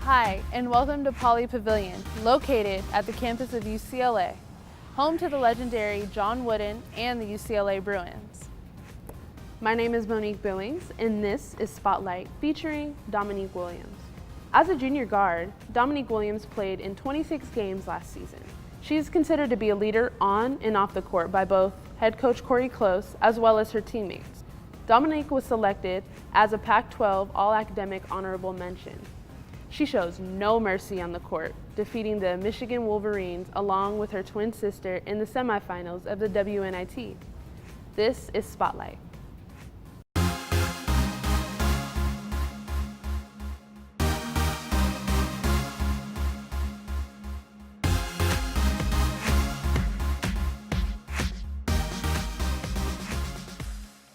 Hi, and welcome to Poly Pavilion, located at the campus of UCLA, home to the legendary John Wooden and the UCLA Bruins. My name is Dominique Williams, and this is Spotlight featuring Dominique Williams. As a junior guard, Dominique Williams played in 26 games last season. She is considered to be a leader on and off the court by both head coach Corey Close as well as her teammates. Dominique was selected as a Pac-12 All-Academic Honorable Mention. She shows no mercy on the court, defeating the Michigan Wolverines along with her twin sister in the semifinals of the WNIT. This is Spotlight.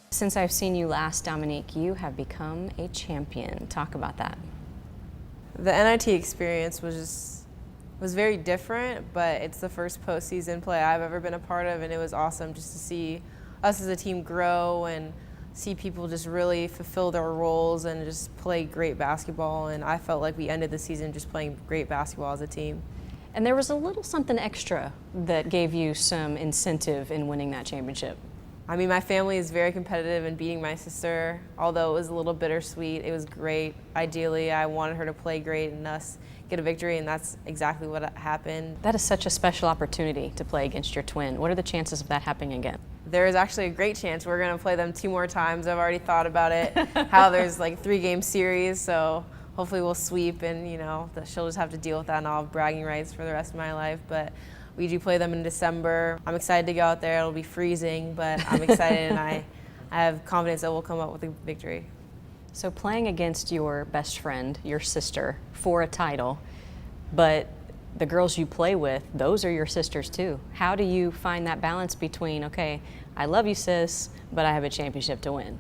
Since I've seen you last, Dominique, you have become a champion. Talk about that. The NIT experience was very different, but it's the first postseason play I've ever been a part of, and it was awesome just to see us as a team grow and see people just really fulfill their roles and just play great basketball. And I felt like we ended the season just playing great basketball as a team. And there was a little something extra that gave you some incentive in winning that championship. I mean, my family is very competitive in beating my sister. Although it was a little bittersweet, it was great. Ideally, I wanted her to play great and us get a victory, and that's exactly what happened. That is such a special opportunity to play against your twin. What are the chances of that happening again? There is actually a great chance. We're going to play them 2 more times. I've already thought about it, how there's like 3-game series, so hopefully we'll sweep, and she'll just have to deal with that, and I'll have bragging rights for the rest of my life. But we do play them in December. I'm excited to go out there. It'll be freezing, but I'm excited and I have confidence that we'll come up with a victory. So playing against your best friend, your sister, for a title, but the girls you play with, those are your sisters too. How do you find that balance between, okay, I love you, sis, but I have a championship to win?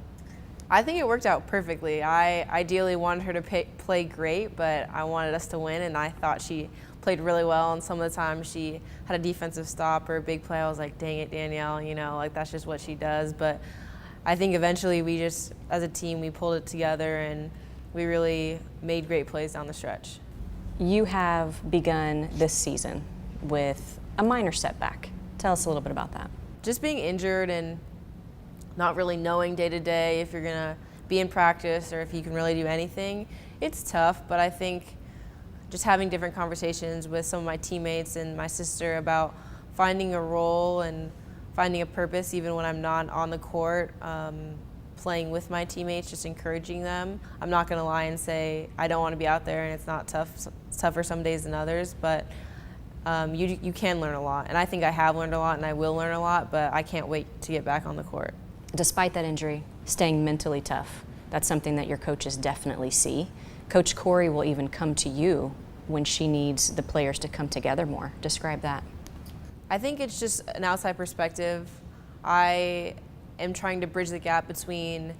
I think it worked out perfectly. I ideally wanted her to play great, but I wanted us to win, and I thought she played really well, and some of the times she had a defensive stop or a big play. I was like, dang it, Danielle, like that's just what she does. But I think eventually we just, as a team, we pulled it together and we really made great plays down the stretch. You have begun this season with a minor setback. Tell us a little bit about that. Just being injured and not really knowing day to day if you're gonna be in practice or if you can really do anything, it's tough, but I think just having different conversations with some of my teammates and my sister about finding a role and finding a purpose even when I'm not on the court, playing with my teammates, just encouraging them. I'm not going to lie and say I don't want to be out there and it's not tough. It's tougher some days than others, but you can learn a lot. And I think I have learned a lot and I will learn a lot, but I can't wait to get back on the court. Despite that injury, staying mentally tough, that's something that your coaches definitely see. Coach Corey will even come to you when she needs the players to come together more. Describe that. I think it's just an outside perspective. I am trying to bridge the gap between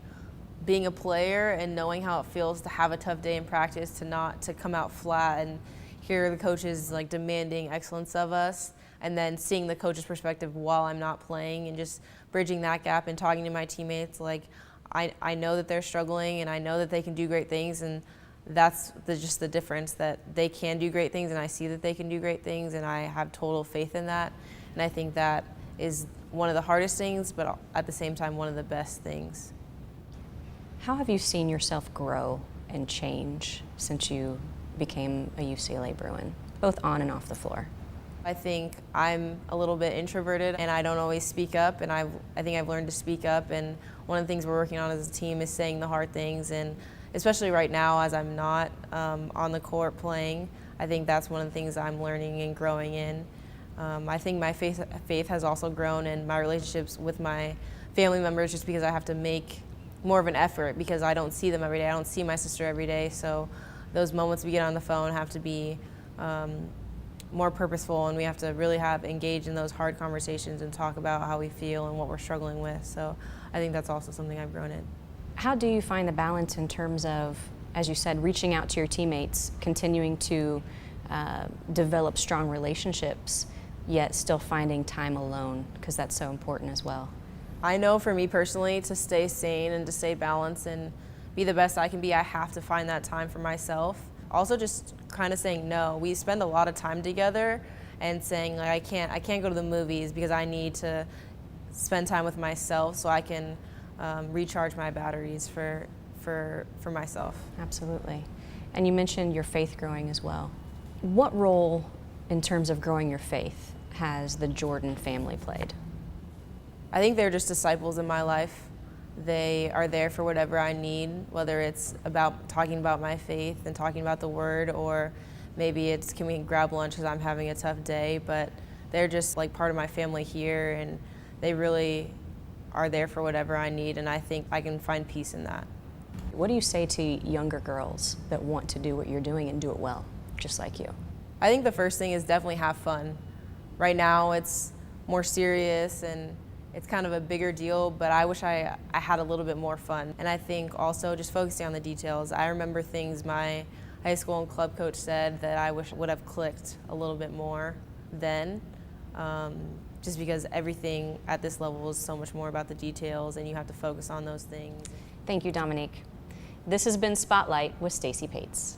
being a player and knowing how it feels to have a tough day in practice, to come out flat and hear the coaches like demanding excellence of us, and then seeing the coach's perspective while I'm not playing and just bridging that gap and talking to my teammates. Like I know that they're struggling and I know that they can do great things, and that's just the difference, that they can do great things and I see that they can do great things, and I have total faith in that. And I think that is one of the hardest things, but at the same time one of the best things. How have you seen yourself grow and change since you became a UCLA Bruin, both on and off the floor? I think I'm a little bit introverted and I don't always speak up, and I think I've learned to speak up, and one of the things we're working on as a team is saying the hard things, and especially right now as I'm not on the court playing, I think that's one of the things I'm learning and growing in. I think my faith has also grown in my relationships with my family members, just because I have to make more of an effort because I don't see them every day. I don't see my sister every day, so those moments we get on the phone have to be more purposeful, and we have to really engage in those hard conversations and talk about how we feel and what we're struggling with. So I think that's also something I've grown in. How do you find the balance in terms of, as you said, reaching out to your teammates, continuing to develop strong relationships, yet still finding time alone, because that's so important as well? I know for me personally, to stay sane and to stay balanced and be the best I can be, I have to find that time for myself. Also just kind of saying no. We spend a lot of time together and saying like I can't go to the movies because I need to spend time with myself so I can recharge my batteries for myself. Absolutely. And you mentioned your faith growing as well. What role in terms of growing your faith has the Jordan family played? I think they're just disciples in my life. They are there for whatever I need, whether it's about talking about my faith and talking about the word, or maybe it's can we grab lunch because I'm having a tough day, but they're just like part of my family here, and they really are there for whatever I need, and I think I can find peace in that. What do you say to younger girls that want to do what you're doing and do it well, just like you? I think the first thing is definitely have fun. Right now it's more serious and it's kind of a bigger deal, but I wish I had a little bit more fun. And I think also just focusing on the details. I remember things my high school and club coach said that I wish would have clicked a little bit more then, just because everything at this level is so much more about the details and you have to focus on those things. Thank you, Dominique. This has been Spotlight with Stacey Pates.